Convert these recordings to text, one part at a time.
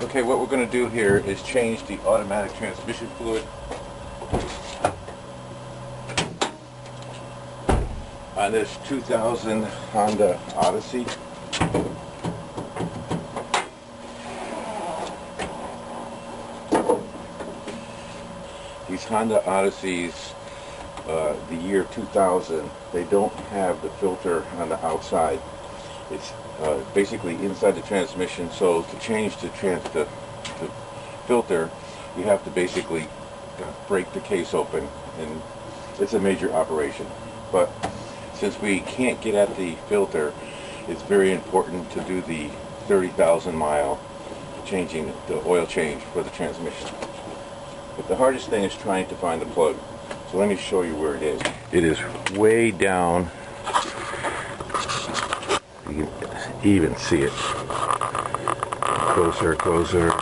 Okay, what we're going to do here is change the automatic transmission fluid on this 2000 Honda Odyssey. These Honda Odysseys, the year 2000, they don't have the filter on the outside. It's basically inside the transmission, so to change the filter, you have to basically break the case open, and it's a major operation. But since we can't get at the filter, it's very important to do the 30,000 mile changing the oil change for the transmission. But the hardest thing is trying to find the plug. So let me show you where it is. It is way down. You can even see it. Closer, closer.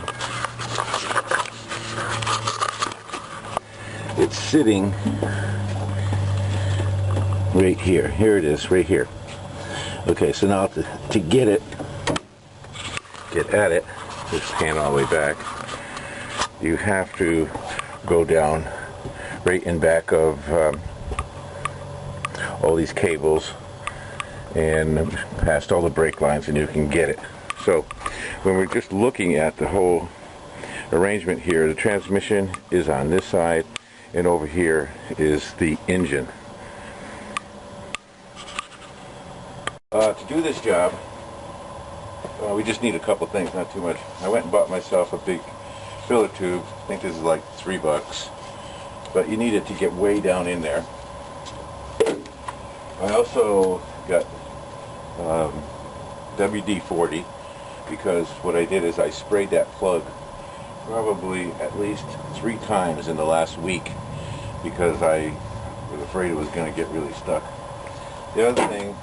It's sitting right here. Here it is, right here. Okay, so now to get at it, just pan all the way back, you have to go down right in back of all these cables and past all the brake lines, and you can get it. So when we're just looking at the whole arrangement here, the transmission is on this side, and over here is the engine. To do this job, we just need a couple things, not too much. I went and bought myself a big filler tube. I think this is like $3, but you need it to get way down in there. I also got WD-40, because what I did is I sprayed that plug probably at least 3 times in the last week, because I was afraid it was going to get really stuck. The other thing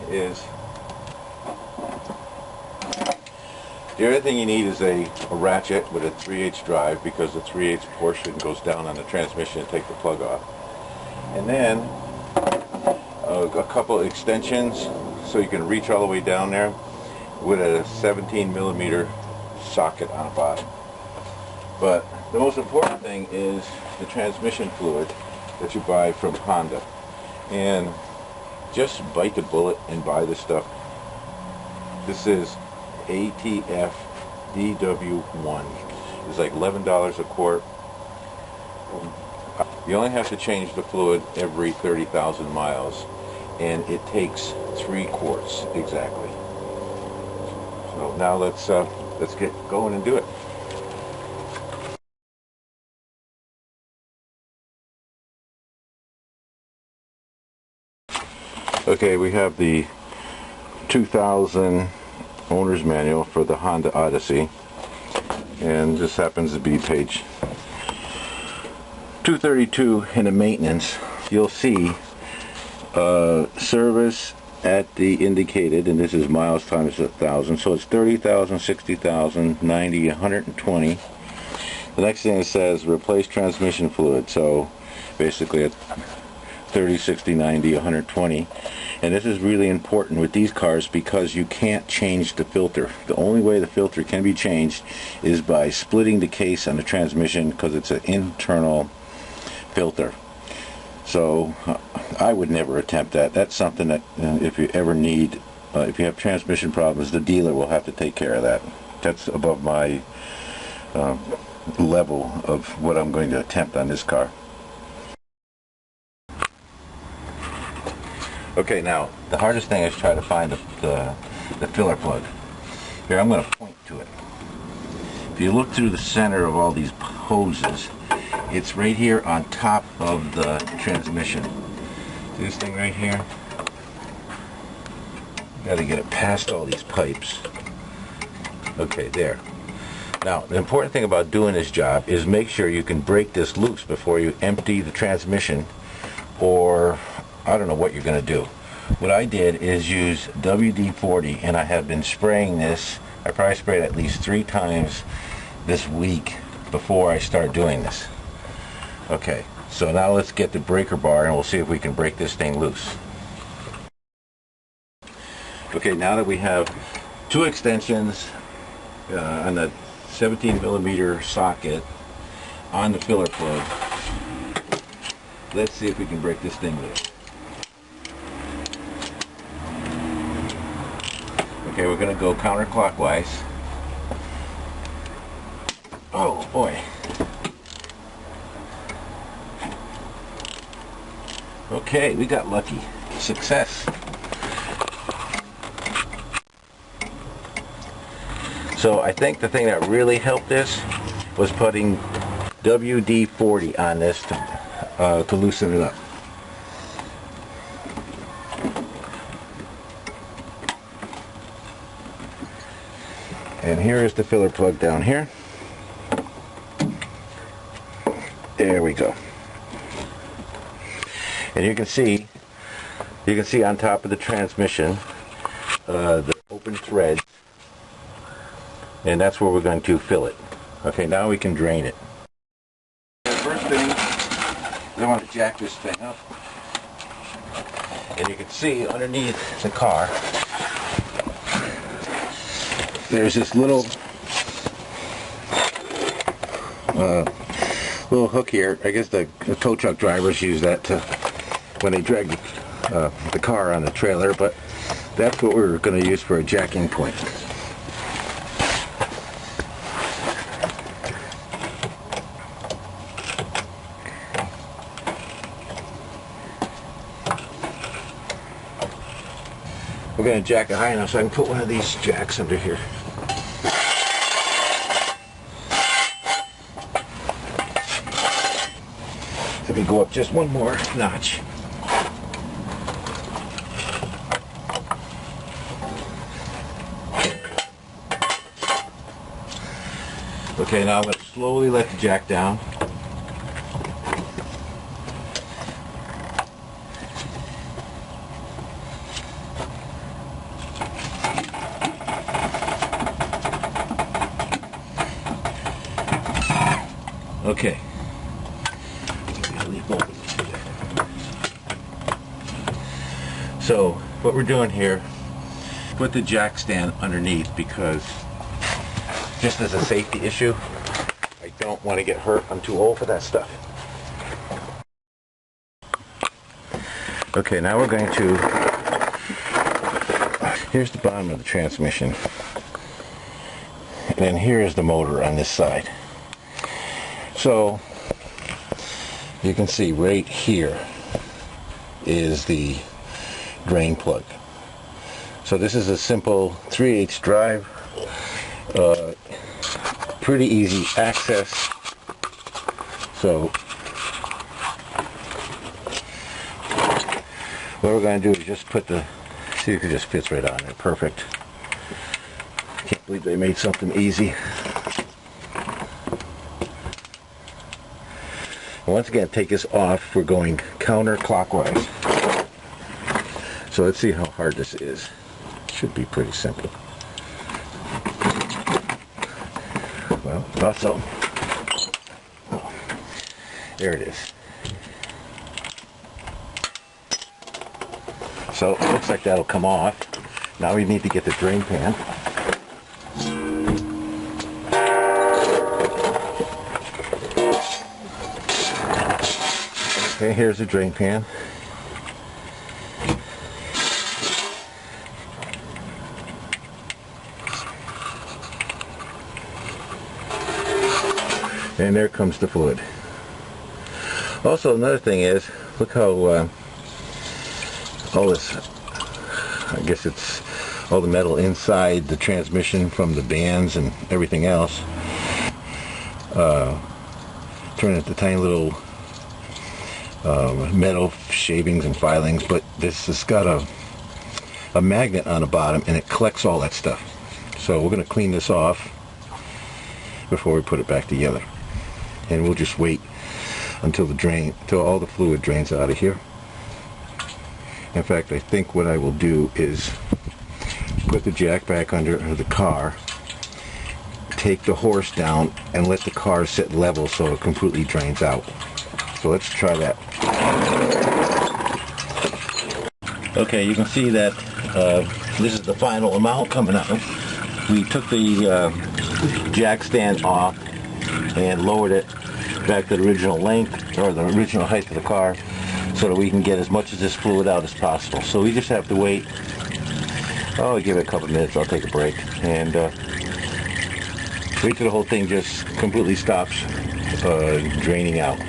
you need is a ratchet with a 3/8 drive, because the 3/8 portion goes down on the transmission to take the plug off. And then a couple of extensions so you can reach all the way down there, with a 17mm socket on the bottom. But the most important thing is the transmission fluid that you buy from Honda. And just bite the bullet and buy this stuff. This is AFT DW-1. It's like $11 a quart. You only have to change the fluid every 30,000 miles, and it takes 3 quarts exactly. So now let's get going and do it. Okay, we have the 2000 owner's manual for the Honda Odyssey, and this happens to be page 232 in the maintenance. You'll see service at the indicated, and this is miles times 1,000, so it's 30,000, 60,000, 90, 120. The next thing it says replace transmission fluid, so basically at 30, 60, 90, 120. And this is really important with these cars, because you can't change the filter. The only way the filter can be changed is by splitting the case on the transmission, because it's an internal filter. So I would never attempt that. That's something that if you ever need, if you have transmission problems, the dealer will have to take care of that. That's above my level of what I'm going to attempt on this car. Okay, now the hardest thing is try to find the filler plug. Here, I'm going to point to it. If you look through the center of all these hoses, it's right here on top of the transmission. See this thing right here? Got to get it past all these pipes. Okay, there. Now, the important thing about doing this job is make sure you can break this loose before you empty the transmission, or I don't know what you're going to do. What I did is use WD-40, and I have been spraying this. I probably sprayed at least 3 times this week before I start doing this. Okay, so now let's get the breaker bar, and we'll see if we can break this thing loose. Okay, now that we have 2 extensions on the 17mm socket on the filler plug. Let's see if we can break this thing loose. Okay, we're going to go counterclockwise. Oh boy. Okay, we got lucky. Success. So I think the thing that really helped this was putting WD-40 on this to loosen it up. And here is the filler plug down here. There we go. And you can see on top of the transmission the open thread, and that's where we're going to fill it. Okay, now we can drain it. The first thing, I want to jack this thing up, and you can see underneath the car there's this little hook here. I guess the tow truck drivers use that when they drag the car on the trailer, but that's what we're going to use for a jacking point. We're going to jack it high enough so I can put one of these jacks under here. Let me go up just one more notch. Okay, now I'm going to slowly let the jack down. Okay. So what we're doing here, put the jack stand underneath because just as a safety issue, I don't want to get hurt. I'm too old for that stuff. Okay, now we're going to, here's the bottom of the transmission, and then here is the motor on this side. So you can see right here is the drain plug. So this is a simple 3/8 drive, pretty easy access. So what we're going to do is just put the, see if it just fits right on there, perfect. Can't believe they made something easy. Once again, take this off, we're going counterclockwise. So let's see how hard this is. Should be pretty simple. Well, thought so. There it is. So it looks like that'll come off. Now we need to get the drain pan. Okay, here's the drain pan. And there comes the fluid. Also, another thing is, look how all this, I guess it's all the metal inside the transmission from the bands and everything else, turn into tiny little metal shavings and filings, but this has got a magnet on the bottom and it collects all that stuff. So we're going to clean this off before we put it back together, and we'll just wait until all the fluid drains out of here. In fact, I think what I will do is put the jack back under the car, take the horse down, and let the car sit level so it completely drains out. So let's try that. Okay, you can see that this is the final amount coming out. We took the jack stand off and lowered it back to the original length, or the original height of the car, so that we can get as much of this fluid out as possible. So we just have to wait. Oh, give it a couple minutes. I'll take a break and wait till the whole thing just completely stops draining out.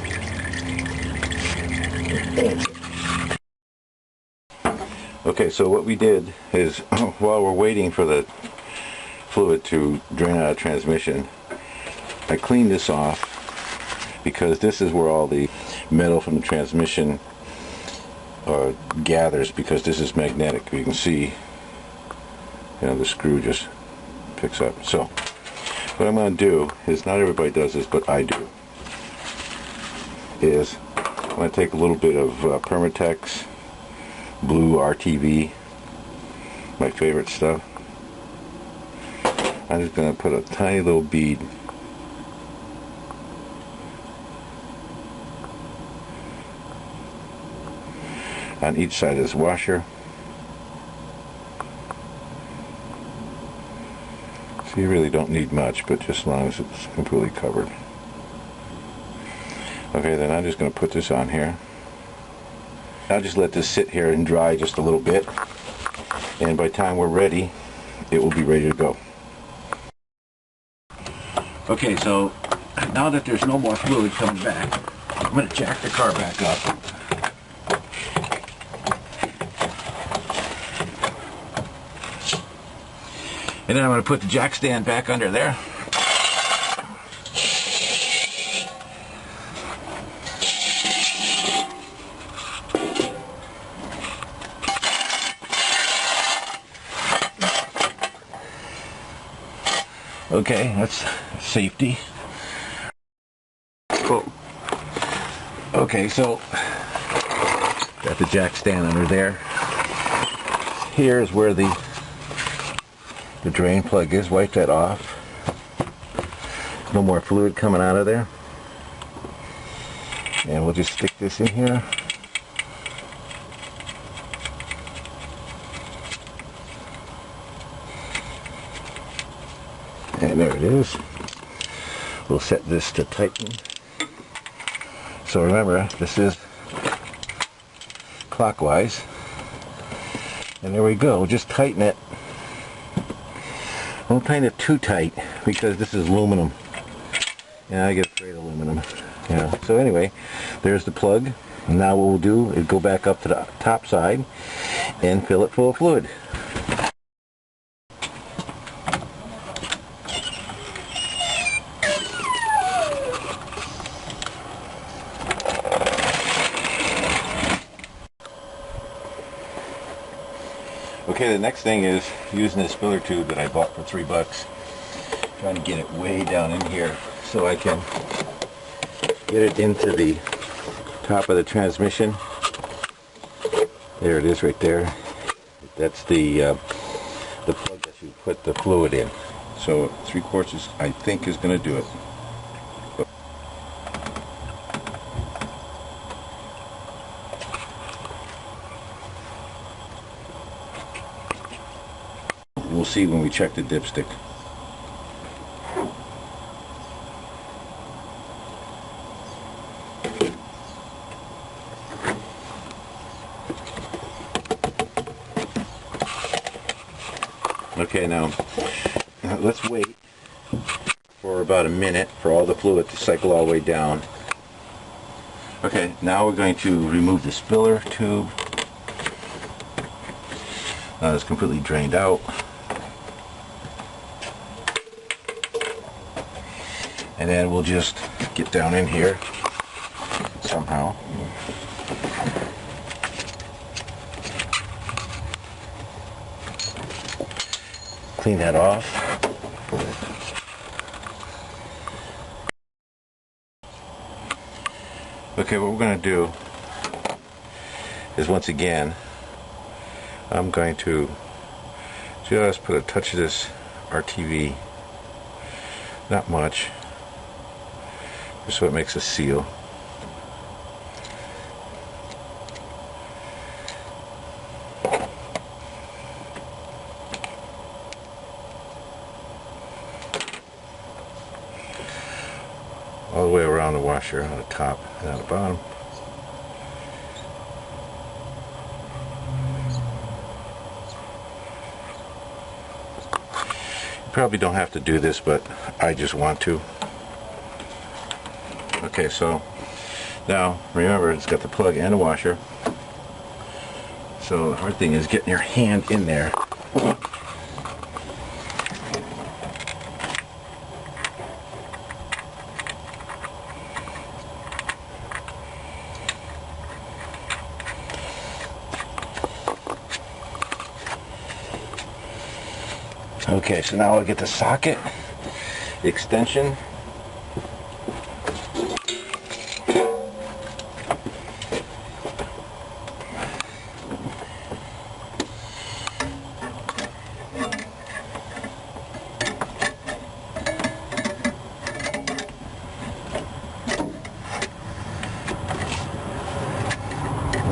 Okay, so what we did is, while we're waiting for the fluid to drain out of transmission, I cleaned this off, because this is where all the metal from the transmission gathers, because this is magnetic. You can see, you know, the screw just picks up. So what I'm going to do is, not everybody does this, but I do, is I'm going to take a little bit of Permatex blue RTV, my favorite stuff. I'm just going to put a tiny little bead on each side of this washer. So you really don't need much, but just as long as it's completely covered. Okay, then I'm just going to put this on here. I'll just let this sit here and dry just a little bit, and by the time we're ready, it will be ready to go. Okay, so now that there's no more fluid coming back, I'm going to jack the car back up. And then I'm going to put the jack stand back under there. Okay, that's safety. Cool. Okay, so got the jack stand under there. Here is where the drain plug is. Wipe that off. No more fluid coming out of there. And we'll just stick this in here. And there it is. We'll set this to tighten. So remember, this is clockwise. And there we go. Just tighten it. Don't tighten it too tight, because this is aluminum. Yeah, I get afraid of aluminum. Yeah. So anyway, there's the plug. And now what we'll do is go back up to the top side and fill it full of fluid. Okay, the next thing is using this filler tube that I bought for $3. Trying to get it way down in here so I can get it into the top of the transmission. There it is right there. That's the plug that you put the fluid in. So 3/4 is, I think, is going to do it. We'll see when we check the dipstick. Okay, now let's wait for about a minute for all the fluid to cycle all the way down. Okay, now we're going to remove this filler tube. Now it's completely drained out. And then we'll just get down in here somehow. Clean that off. Okay, what we're going to do is, once again, I'm going to just put a touch of this RTV, not much, just so it makes a seal. washer on the top and on the bottom. You probably don't have to do this, but I just want to. Okay, so now remember, it's got the plug and the washer. So the hard thing is getting your hand in there. Okay, so now I'll get the socket extension.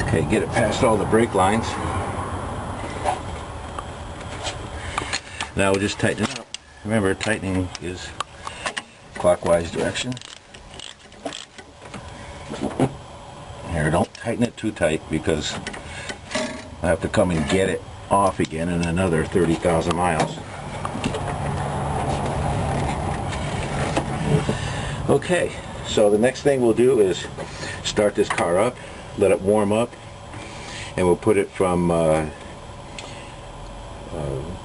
Okay, get it past all the brake lines. Now we'll just tighten it up. Remember, tightening is clockwise direction. Here, don't tighten it too tight because I have to come and get it off again in another 30,000 miles. Okay, so the next thing we'll do is start this car up, let it warm up, and we'll put it from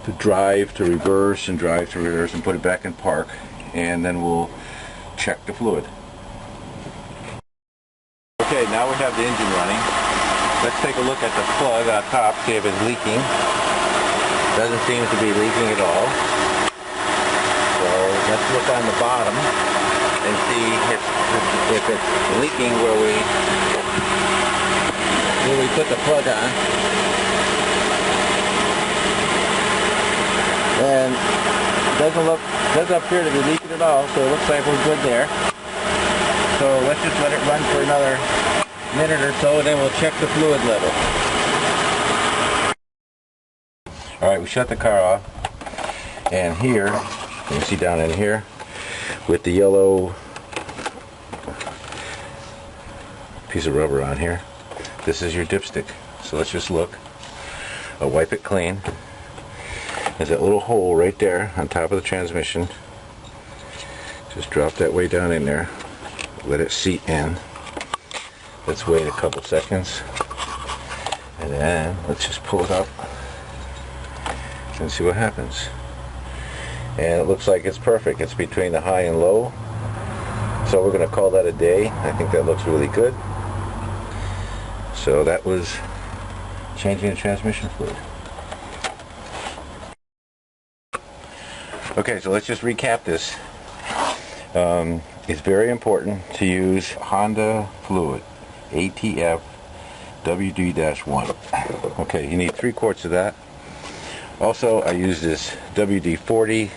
to drive to reverse and drive to reverse and put it back in park, and then we'll check the fluid. Okay, now we have the engine running. Let's take a look at the plug on top, see if it's leaking. Doesn't seem to be leaking at all. So let's look on the bottom and see if it's leaking where we put the plug on. And it doesn't appear to be leaking at all, so it looks like we're good there. So let's just let it run for another minute or so, and then we'll check the fluid level. Alright, we shut the car off, and here, you can see down in here, with the yellow piece of rubber on here, this is your dipstick. So let's just look. I'll wipe it clean. There's that little hole right there on top of the transmission. Just drop that way down in there. Let it seat in. Let's wait a couple seconds. And then let's just pull it up and see what happens. And it looks like it's perfect. It's between the high and low. So we're going to call that a day. I think that looks really good. So that was changing the transmission fluid. Okay, so let's just recap this. It's very important to use Honda fluid, AFT DW-1. Okay, you need 3 quarts of that. Also, I used this WD-40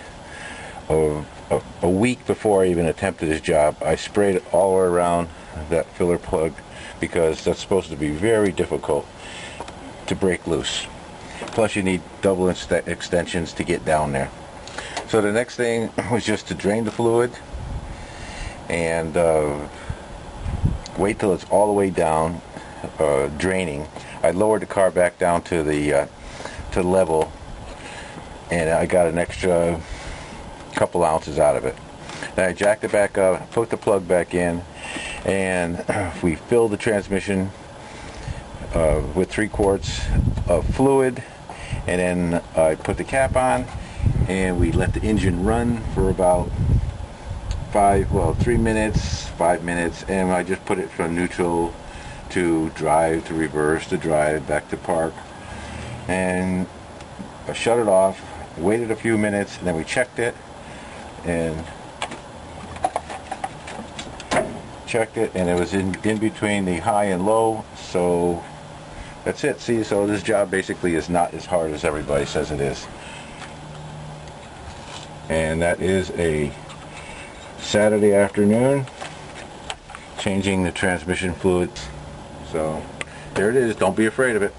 a week before I even attempted this job. I sprayed it all around that filler plug because that's supposed to be very difficult to break loose. Plus, you need double extensions to get down there. So the next thing was just to drain the fluid and wait till it's all the way down, draining. I lowered the car back down to the to level, and I got an extra couple ounces out of it. Then I jacked it back up, put the plug back in, and we filled the transmission with 3 quarts of fluid, and then I put the cap on. And we let the engine run for about 3 minutes, 5 minutes, and I just put it from neutral to drive to reverse to drive back to park, and I shut it off, waited a few minutes, and then we checked it, and it was in between the high and low. So that's it. See, so this job basically is not as hard as everybody says it is. And that is a Saturday afternoon, changing the transmission fluid. So there it is. Don't be afraid of it.